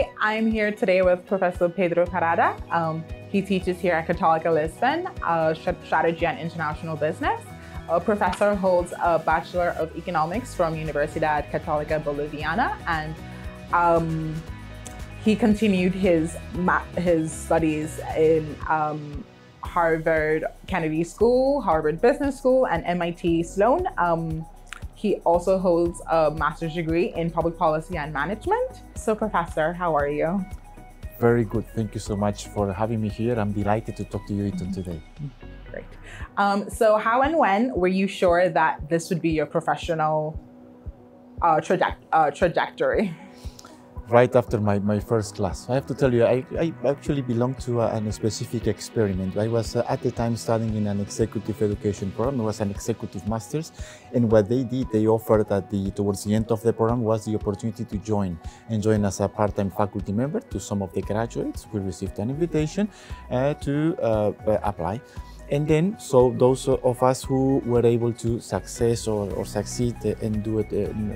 Hi, I'm here today with Professor Pedro Parada. He teaches here at CATÓLICA-LISBON, Strategy and International Business. Professor holds a Bachelor of Economics from Universidad Católica Boliviana, and he continued his studies in Harvard Kennedy School, Harvard Business School, and MIT Sloan. He also holds a master's degree in public policy and management. So, Professor, how are you? Very good. Thank you so much for having me here. I'm delighted to talk to you today. Great. So how and when were you sure that this would be your professional trajectory? Right after my first class. I have to tell you, I actually belonged to a specific experiment. I was at the time studying in an executive education program. It was an executive master's, and what they did, they offered towards the end of the program was the opportunity to join as a part-time faculty member to some of the graduates. We received an invitation to apply. And then, so those of us who were able to succeed and do it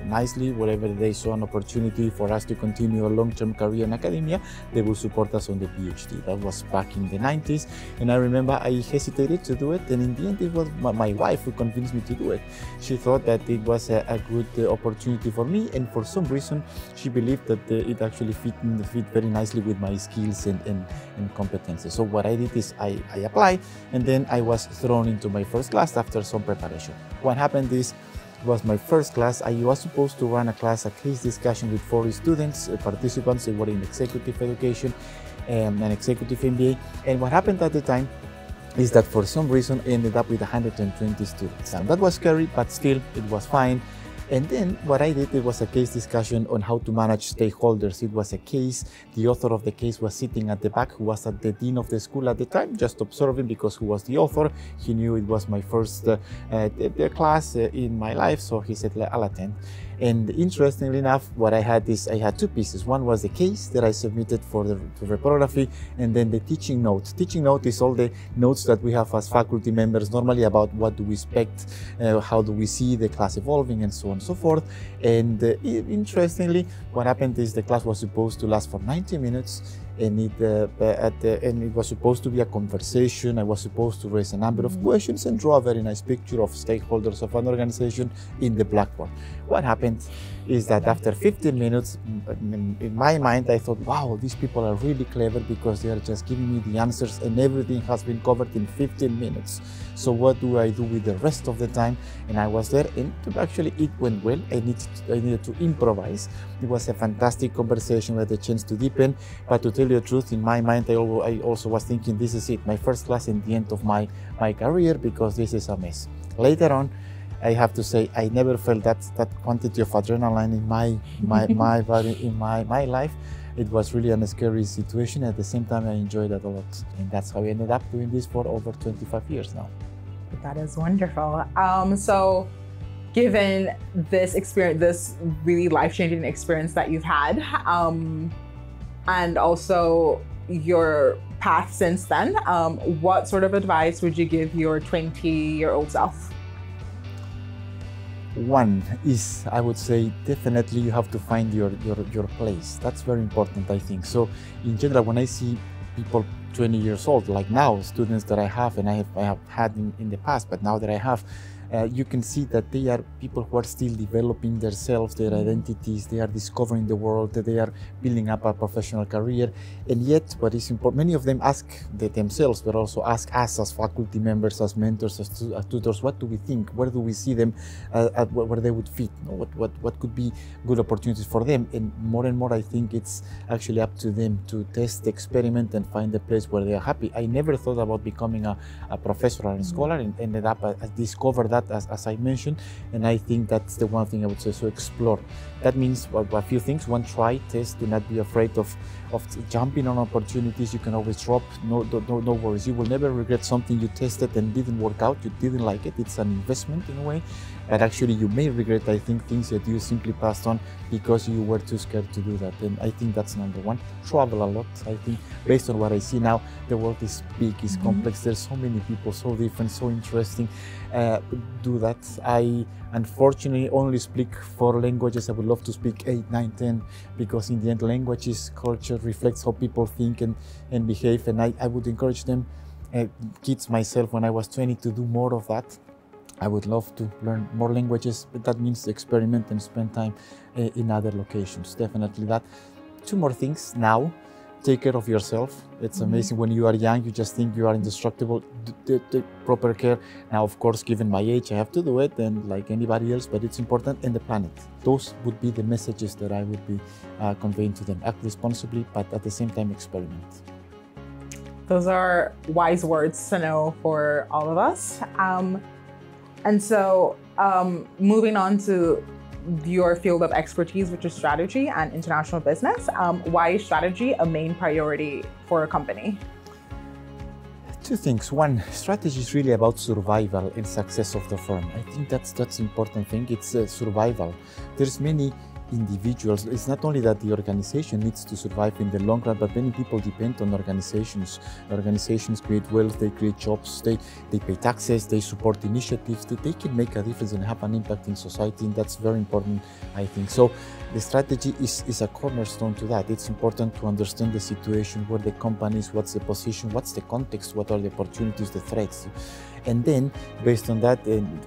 nicely, wherever they saw an opportunity for us to continue a long-term career in academia, they will support us on the PhD. That was back in the 90s. And I remember I hesitated to do it. And in the end, it was my wife who convinced me to do it. She thought that it was a good opportunity for me. And for some reason, she believed that it actually fit very nicely with my skills and competences. So what I did is I applied, and then I was thrown into my first class after some preparation. What happened is, it was my first class. I was supposed to run a case discussion with 40 students, participants. They were in executive education and an executive MBA. And what happened at the time is that for some reason I ended up with 120 students. And that was scary, but still it was fine. And then what I did, it was a case discussion on how to manage stakeholders. It was a case, the author of the case was sitting at the back, who was at the dean of the school at the time, just observing because he was the author. He knew it was my first class in my life, so he said, I'll attend. And interestingly enough, what I had is, I had two pieces. One was the case that I submitted for the reprography, and then the teaching note. Teaching note is all the notes that we have as faculty members normally about what do we expect, how do we see the class evolving, and so on and so forth. And interestingly, what happened is the class was supposed to last for 90 minutes, and it was supposed to be a conversation. I was supposed to raise a number of questions and draw a very nice picture of stakeholders of an organization in the blackboard. What happened is that after 15 minutes, in my mind, I thought, wow, these people are really clever because they are just giving me the answers and everything has been covered in 15 minutes. So what do I do with the rest of the time? And I was there, and actually it went well. I needed to improvise. It was a fantastic conversation. We had a chance to deepen, but to tell you the truth, in my mind, I also was thinking, this is it, my first class and the end of my career, because this is a mess. Later on, I have to say, I never felt that quantity of adrenaline in my body, in my life. It was really a scary situation. At the same time, I enjoyed it a lot. And that's how I ended up doing this for over 25 years now. That is wonderful. So given this experience, this really life-changing experience that you've had, and also your path since then, what sort of advice would you give your 20-year-old self? One is, I would say, definitely you have to find your place. That's very important, I think. So in general, when I see people 20 years old, like now, students that I have and I have had in the past, but now that I have, you can see that they are people who are still developing themselves, their identities, they are discovering the world, they are building up a professional career. And yet, what is important, many of them ask themselves, but also ask us as faculty members, as mentors, as tutors, what do we think? Where do we see them, where they would fit? What could be good opportunities for them? And more, I think it's actually up to them to test, experiment, and find a place where they are happy. I never thought about becoming a professor or a scholar, and ended up, I discovered that as I mentioned, and I think that's the one thing I would say. So explore. That means a few things. One, try, test. Do not be afraid of jumping on opportunities. You can always drop. No worries. You will never regret something you tested and didn't work out. You didn't like it. It's an investment in a way. But actually, you may regret, I think, things that you simply passed on because you were too scared to do that. And I think that's number one. Travel a lot. I think, based on what I see now, the world is big, is complex. There's so many people, so different, so interesting. do that. I unfortunately only speak 4 languages. I would love to speak 8, 9, 10, because in the end, language is culture, reflects how people think and behave. And I would encourage them, kids, myself, when I was 20, to do more of that. I would love to learn more languages, but that means experiment and spend time in other locations. Definitely that. 2 more things now. Take care of yourself. It's amazing. When you are young, you just think you are indestructible. Take proper care. Now, of course, given my age, I have to do it, and like anybody else, but it's important. And the planet. Those would be the messages that I would be conveying to them. Act responsibly, but at the same time, experiment. Those are wise words to know for all of us. And so moving on to your field of expertise, which is strategy and international business, why is strategy a main priority for a company? 2 things. 1, strategy is really about survival and success of the firm. I think that's important thing. It's survival. There's many individuals. It's not only that the organization needs to survive in the long run, but many people depend on organizations. Organizations create wealth, they create jobs, they pay taxes, they support initiatives, they can make a difference and have an impact in society, and that's very important, I think. So the strategy is a cornerstone to that. It's important to understand the situation, where the company is, what's the position, what's the context, what are the opportunities, the threats. And then, based on that,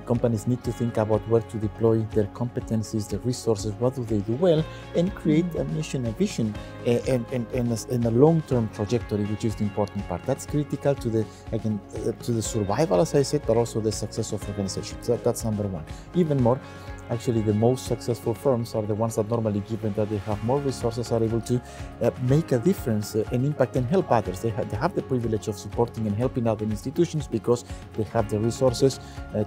companies need to think about where to deploy their competencies, their resources, what do they do well, and create a mission, a vision, and a long-term trajectory, which is the important part. That's critical to the survival, as I said, but also the success of organizations. That's number 1. Even more, actually, the most successful firms are the ones that normally, given that they have more resources, are able to make a difference and impact and help others. They have the privilege of supporting and helping other institutions because they have the resources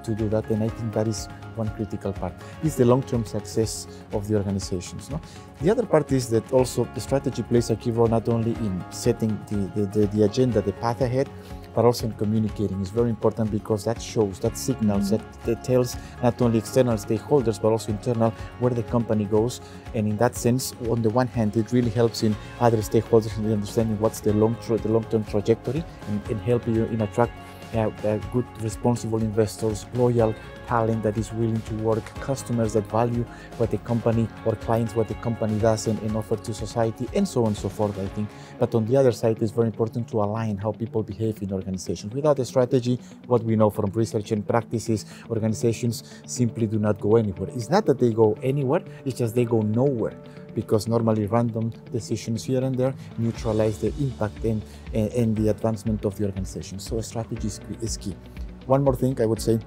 to do that. And I think that is one critical part. It's the long-term success of the organizations. No? The other part is that also the strategy plays a key role not only in setting the agenda, the path ahead, but also in communicating. Is very important because that shows, that signals, that tells not only external stakeholders but also internal where the company goes. And in that sense, on the one hand, it really helps in other stakeholders in understanding what's the long-term trajectory and help you in attract good, responsible investors, loyal talent that is willing to work, customers that value what the company, or clients what the company does and offer to society, and so on and so forth, I think. But on the other side, it's very important to align how people behave in organizations. Without a strategy, what we know from research and practices, organizations simply do not go anywhere. It's not that they go anywhere, it's just they go nowhere, because normally random decisions here and there neutralize the impact and the advancement of the organization. So a strategy is key. One more thing I would say,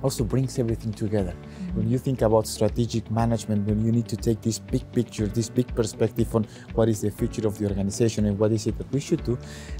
also brings everything together. When you think about strategic management, when you need to take this big picture, this big perspective on what is the future of the organization and what is it that we should do,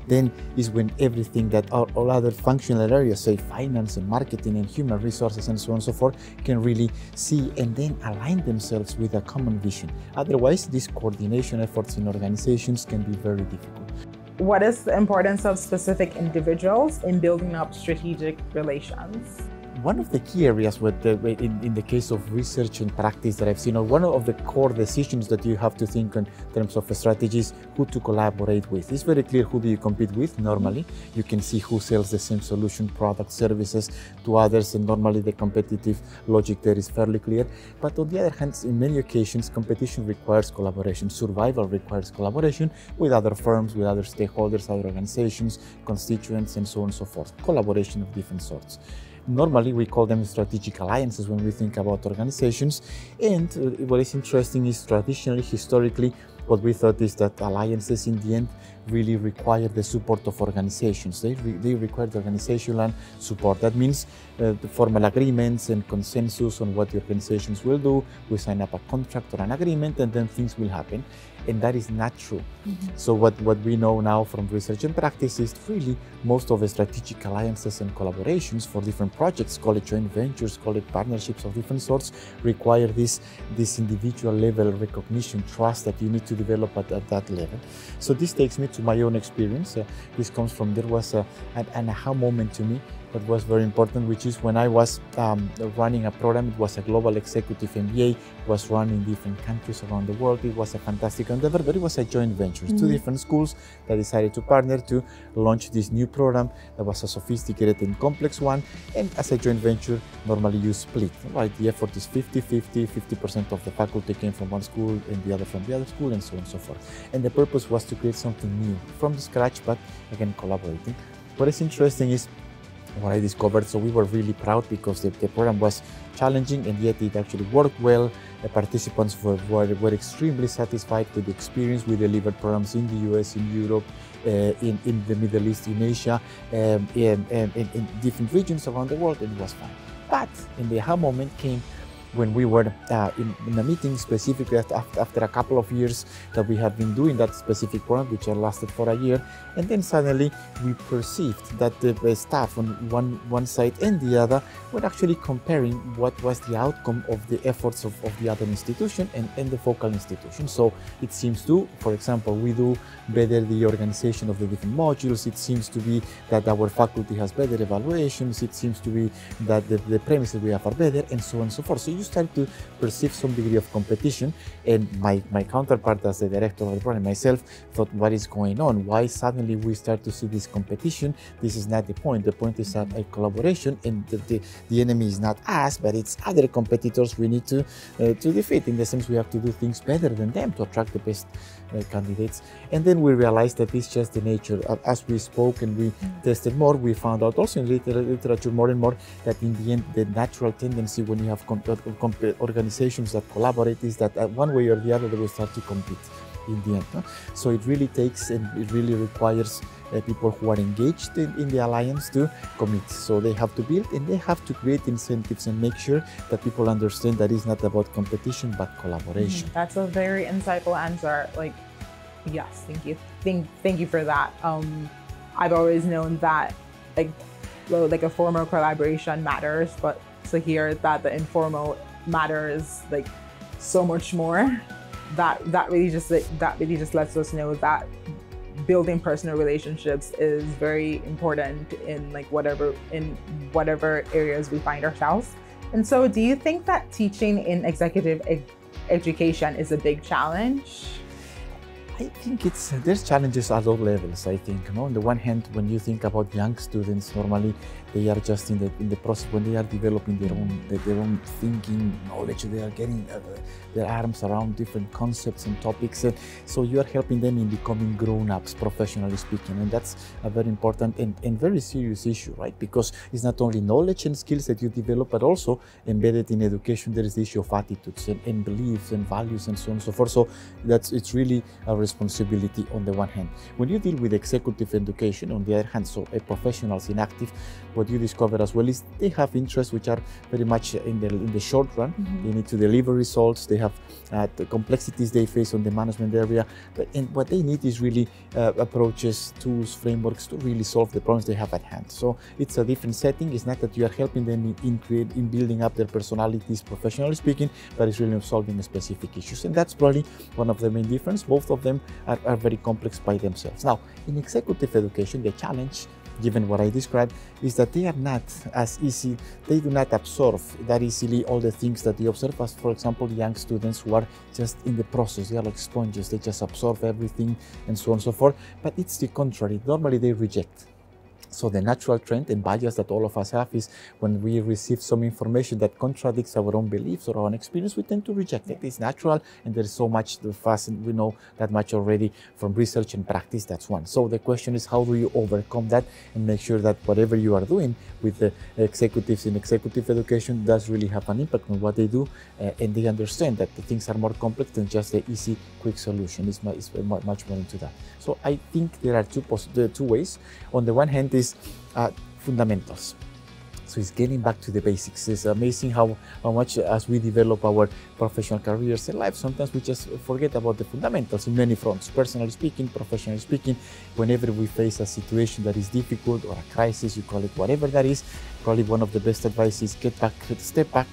then is when everything that all other functional areas, say finance and marketing and human resources and so on and so forth, can really see and then align themselves with a common vision. Otherwise, these coordination efforts in organizations can be very difficult. What is the importance of specific individuals in building up strategic relations? One of the key areas in the case of research and practice that I've seen, or one of the core decisions that you have to think in terms of a strategy, is who to collaborate with. It's very clear who do you compete with normally. You can see who sells the same solution, product, services to others, and normally the competitive logic there is fairly clear. But on the other hand, in many occasions, competition requires collaboration. Survival requires collaboration with other firms, with other stakeholders, other organizations, constituents, and so on and so forth. Collaboration of different sorts. Normally, we call them strategic alliances when we think about organizations. And what is interesting is traditionally, historically, what we thought is that alliances in the end really require the support of organizations. They require the organizational support. That means the formal agreements and consensus on what the organizations will do. We sign up a contract or an agreement, and then things will happen. And that is not true. So what we know now from research and practice is really most of the strategic alliances and collaborations for different projects, call it joint ventures, call it partnerships of different sorts, require this individual level recognition, trust that you need to develop at that level. So this takes me to my own experience. This comes from, there was an aha moment to me that was very important, which is when I was running a program. It was a global executive MBA. It was run in different countries around the world. It was a fantastic endeavor, but it was a joint venture. Two different schools that decided to partner to launch this new program that was a sophisticated and complex one. And as a joint venture, normally you split, right? The effort is 50-50, 50% of the faculty came from one school and the other from the other school, and so on and so forth. And the purpose was to create something new from scratch, but again, collaborating. What is interesting is what I discovered. So we were really proud because the program was challenging, and yet it actually worked well. The participants were extremely satisfied with the experience. We delivered programs in the US, in Europe, in the Middle East, in Asia, in different regions around the world, and it was fun. But in the aha moment came when we were in a meeting specifically after a couple of years that we have been doing that specific program, which lasted for a year, and then suddenly we perceived that the staff on one side and the other were actually comparing what was the outcome of the efforts of the other institution and the focal institution. So it seems to, for example, we do better the organization of the different modules. It seems to be that our faculty has better evaluations. It seems to be that the premises we have are better, and so on and so forth. So you start to perceive some degree of competition, and my counterpart as the director of the program, myself, thought, what is going on? Why suddenly we start to see this competition? This is not the point. The point is a collaboration, and the enemy is not us, but it's other competitors we need to defeat. In the sense, we have to do things better than them to attract the best candidates. And then we realized that it's just the nature. As we spoke and we tested more, we found out also in literature more and more that in the end, the natural tendency when you have organizations that collaborate is that one way or the other they will start to compete in the end. So it really takes and it really requires people who are engaged in the alliance to commit. So they have to build and they have to create incentives and make sure that people understand that it's not about competition but collaboration. That's a very insightful answer. Like, yes, thank you. Thank you for that. I've always known that like a formal collaboration matters, but to hear that the informal matters like so much more, that really just lets us know that building personal relationships is very important in whatever areas we find ourselves. And so do you think that teaching in executive education is a big challenge? I think there's challenges at all levels. I think, on the one hand, when you think about young students, normally they are just in the process when they are developing their own thinking, knowledge. They are getting their arms around different concepts and topics. So you are helping them in becoming grown-ups, professionally speaking, and that's a very important and very serious issue, right? Because it's not only knowledge and skills that you develop, but also embedded in education. There is the issue of attitudes and beliefs and values and so on and so forth. So it's really a responsibility on the one hand. When you deal with executive education, on the other hand, so professionals in active, what you discover as well is they have interests which are very much in the short run. They need to deliver results. They have the complexities they face on the management area, and what they need is really approaches, tools, frameworks to really solve the problems they have at hand. So it's a different setting. It's not that you are helping them in building up their personalities, professionally speaking, but it's really solving specific issues, and that's probably one of the main differences. Both of them are very complex by themselves. Now, in executive education, the challenge, given what I described, is that they are not as easy, they do not absorb that easily all the things that they observe, as for example, young students who are just in the process. They are like sponges, they just absorb everything and so on and so forth, but it's the contrary. Normally they reject. So the natural trend and bias that all of us have is when we receive some information that contradicts our own beliefs or our own experience, we tend to reject it. It's natural, and there is so much to fast, and we know that much already from research and practice. That's one. So the question is, how do you overcome that and make sure that whatever you are doing with the executives in executive education does really have an impact on what they do, and they understand that the things are more complex than just the easy, quick solution. It's much more into that. So I think there are two ways. On the one hand is fundamentals. So it's getting back to the basics. It's amazing how much as we develop our professional careers in life, sometimes we just forget about the fundamentals in many fronts. Personally speaking, professionally speaking, whenever we face a situation that is difficult or a crisis, you call it whatever that is, probably one of the best advice is step back,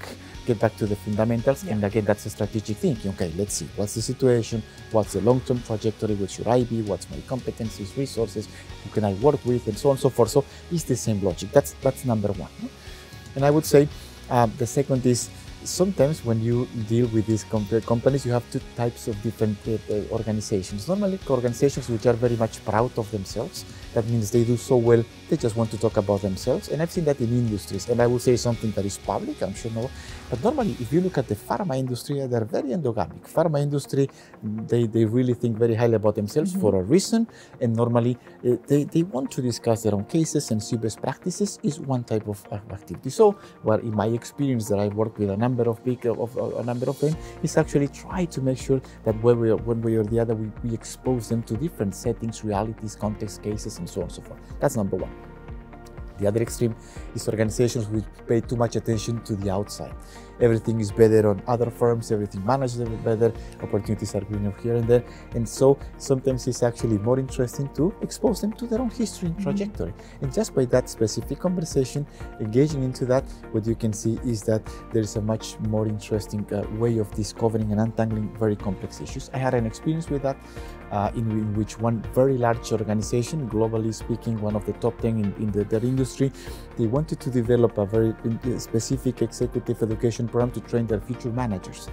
get back to the fundamentals, and again, that's a strategic thinking. Okay, let's see, what's the situation, what's the long-term trajectory, where should I be, what's my competencies, resources, who can I work with, and so on and so forth. So it's the same logic. That's number one. And I would say the second is, sometimes when you deal with these companies, you have two types of different organizations. Normally, organizations which are very much proud of themselves. That means they do so well, they just want to talk about themselves. And I've seen that in industries. And I will say something that is public, I'm sure no. But normally, if you look at the pharma industry, they're very endogamic. Pharma industry, they really think very highly about themselves for a reason. And normally, they want to discuss their own cases, and see best practices is one type of activity. So, well, in my experience that I work with a number of them, is actually try to make sure that one way or the other, we expose them to different settings, realities, context, cases, and so on and so forth. That's number one. The other extreme is organizations which pay too much attention to the outside. Everything is better on other firms, everything managed better, opportunities are greener here and there. And so sometimes it's actually more interesting to expose them to their own history and trajectory. And just by that specific conversation, engaging into that, what you can see is that there is a much more interesting way of discovering and untangling very complex issues. I had an experience with that in which one very large organization, globally speaking, one of the top 10 in their industry, they wanted to develop a very specific executive education program to train their future managers.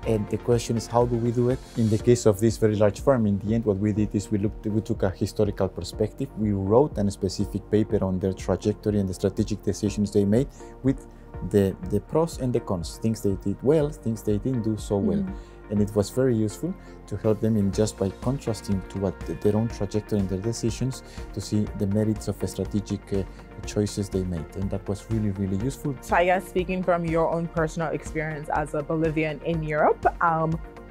And the question is, how do we do it? In the case of this very large firm, in the end, what we did is we took a historical perspective. We wrote a specific paper on their trajectory and the strategic decisions they made, with the pros and the cons, things they did well, things they didn't do so well. And it was very useful to help them in just by contrasting to what their own trajectory and their decisions, to see the merits of the strategic choices they made. And that was really, really useful. So I guess, speaking from your own personal experience as a Bolivian in Europe,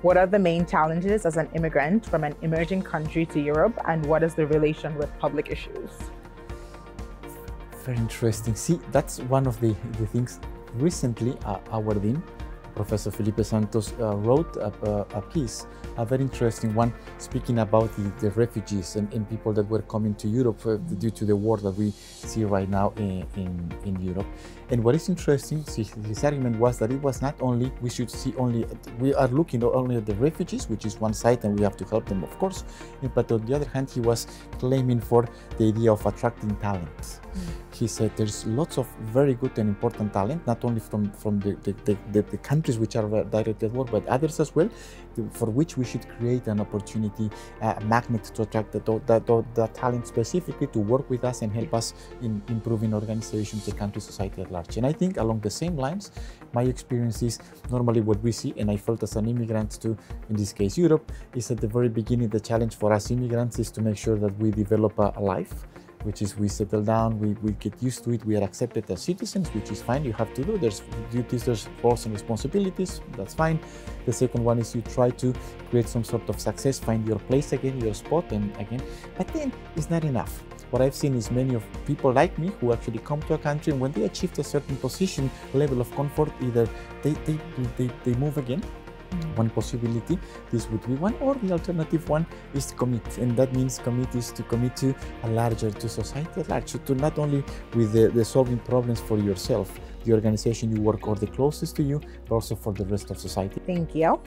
what are the main challenges as an immigrant from an emerging country to Europe, and what is the relation with public issues? Very interesting. See, that's one of the things. Recently, our dean, Professor Felipe Santos, wrote a piece, a very interesting one, speaking about the refugees and people that were coming to Europe due to the war that we see right now in Europe. And what is interesting, his argument was that it was not only, we are looking only at the refugees, which is one side, and we have to help them, of course. But on the other hand, he was claiming for the idea of attracting talent. He said there's lots of very good and important talent, not only from the countries which are directly at war, but others as well, for which we should create an opportunity, a magnet to attract that talent specifically to work with us and help us in improving organizations, the country, society at large. And I think along the same lines, my experience is normally what we see, and I felt as an immigrant to, in this case, Europe, is at the very beginning, the challenge for us immigrants is to make sure that we develop a life, which is we settle down, we get used to it, we are accepted as citizens, which is fine, you have to do, there's duties, there's roles and responsibilities, that's fine. The second one is you try to create some sort of success, find your place again, your spot, and again, but then it's not enough. What I've seen is many of people like me who actually come to a country, and when they achieve a certain position, level of comfort, either they move again. One possibility, this would be one, or the alternative one is to commit, and that means to commit to a larger, to society at large, to not only with the solving problems for yourself, the organization you work, or the closest to you, but also for the rest of society. Thank you.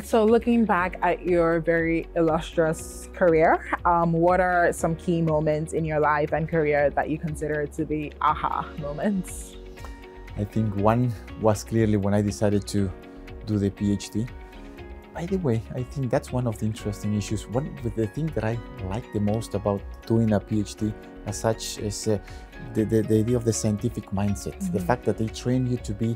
So looking back at your very illustrious career, what are some key moments in your life and career that you consider to be aha moments? I think one was clearly when I decided to do the PhD. By the way, I think that's one of the interesting issues. One of the things that I like the most about doing a PhD as such is the idea of the scientific mindset. The fact that they train you to be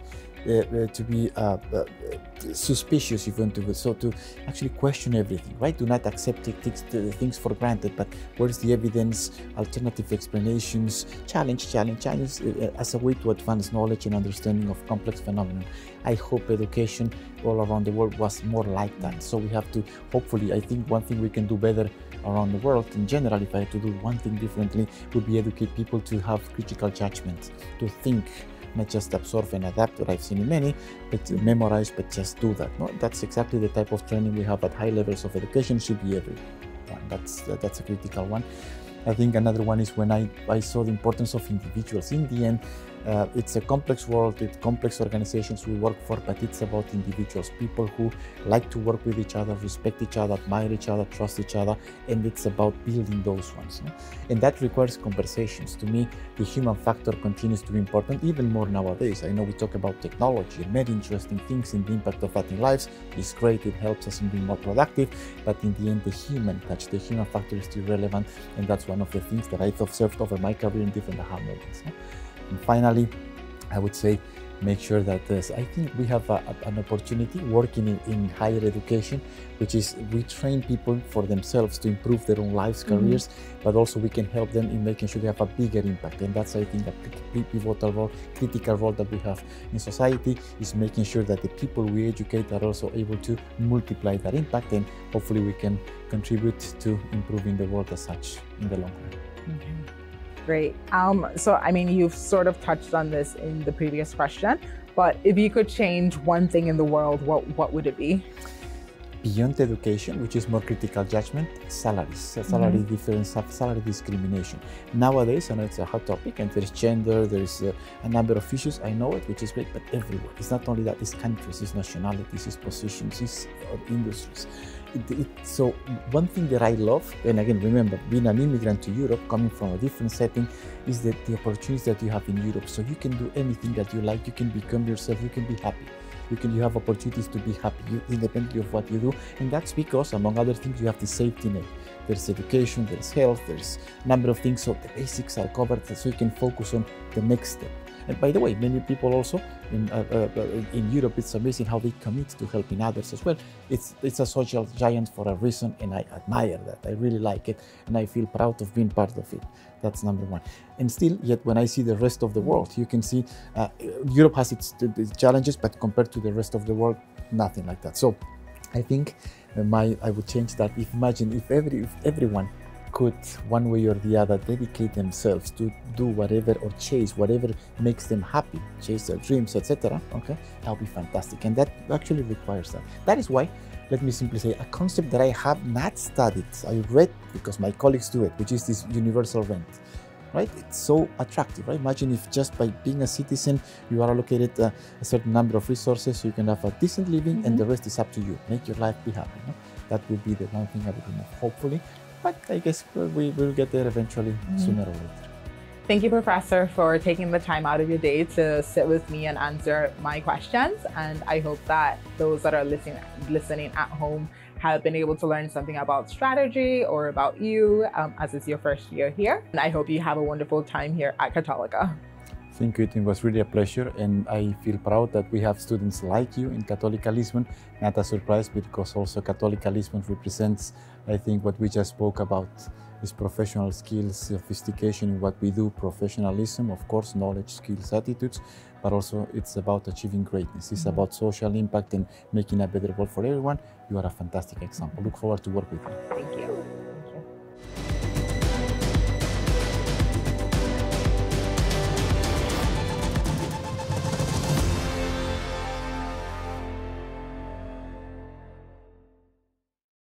suspicious, if you want to, so to actually question everything, right? Do not accept things for granted, but where's the evidence, alternative explanations, challenge as a way to advance knowledge and understanding of complex phenomena. I hope education all around the world was more like that. So we have to, hopefully, I think one thing we can do better around the world in general, if I had to do one thing differently, would be educate people to have critical judgment, to think, not just absorb and adapt, what I've seen in many, but to memorize, but just do that. No, that's exactly the type of training we have at high levels of education, should be everyone. That's a critical one. I think another one is when I saw the importance of individuals. In the end, It's a complex world, it's complex organizations we work for, but it's about individuals, people who like to work with each other, respect each other, admire each other, trust each other, and it's about building those ones. And that requires conversations. To me, the human factor continues to be important, even more nowadays. I know we talk about technology and many interesting things, and the impact of that in lives is great. It helps us in being more productive, but in the end, the human touch, the human factor is still relevant, and that's one of the things that I've observed over my career in different aha moments. And finally, I would say, make sure that I think we have an opportunity working in higher education, which is we train people for themselves to improve their own lives, careers, but also we can help them in making sure they have a bigger impact. And that's, I think, a pivotal role, critical role that we have in society, is making sure that the people we educate are also able to multiply that impact, and hopefully we can contribute to improving the world as such in the long run. Okay. Great. So, I mean, you've sort of touched on this in the previous question, but if you could change one thing in the world, what would it be? Beyond education, which is more critical judgment, salaries, salary difference, salary discrimination. Nowadays, I know it's a hot topic, and there's gender, there's a number of issues, I know it, which is great, but everywhere. It's not only that, it's countries, it's nationalities, it's positions, it's industries. So one thing that I love, and again, remember, being an immigrant to Europe, coming from a different setting, is that the opportunities that you have in Europe. So you can do anything that you like, you can become yourself, you can be happy. You have opportunities to be happy, independently of what you do. And that's because, among other things, you have the safety net. There's education, there's health, there's a number of things. So the basics are covered, so you can focus on the next step. And by the way, many people also in Europe, it's amazing how they commit to helping others as well. It's a social giant for a reason, and I admire that. I really like it, and I feel proud of being part of it. That's number one. And still, yet when I see the rest of the world, you can see Europe has its challenges, but compared to the rest of the world, nothing like that. So I think I would change that. Imagine if everyone could, one way or the other, dedicate themselves to do whatever or chase whatever makes them happy, chase their dreams, etc. Okay, that would be fantastic, and that actually requires that. That is why, let me simply say, a concept that I have not studied, I read because my colleagues do it, which is this universal rent. Right? It's so attractive, right? Imagine if just by being a citizen, you are allocated a certain number of resources, so you can have a decent living, and the rest is up to you. Make your life be happy. No? That would be the one thing I would remove, hopefully. But I guess we will get there eventually, sooner or later. Thank you, Professor, for taking the time out of your day to sit with me and answer my questions. And I hope that those that are listening at home have been able to learn something about strategy or about you, as it's your first year here. And I hope you have a wonderful time here at Católica. Thank you. It was really a pleasure, and I feel proud that we have students like you in Católica-Lisbon. Not a surprise, because also Católica-Lisbon represents, I think, what we just spoke about, is professional skills, sophistication in what we do, professionalism, of course, knowledge, skills, attitudes, but also it's about achieving greatness. It's about social impact and making a better world for everyone. You are a fantastic example. Look forward to work with you. Thank you.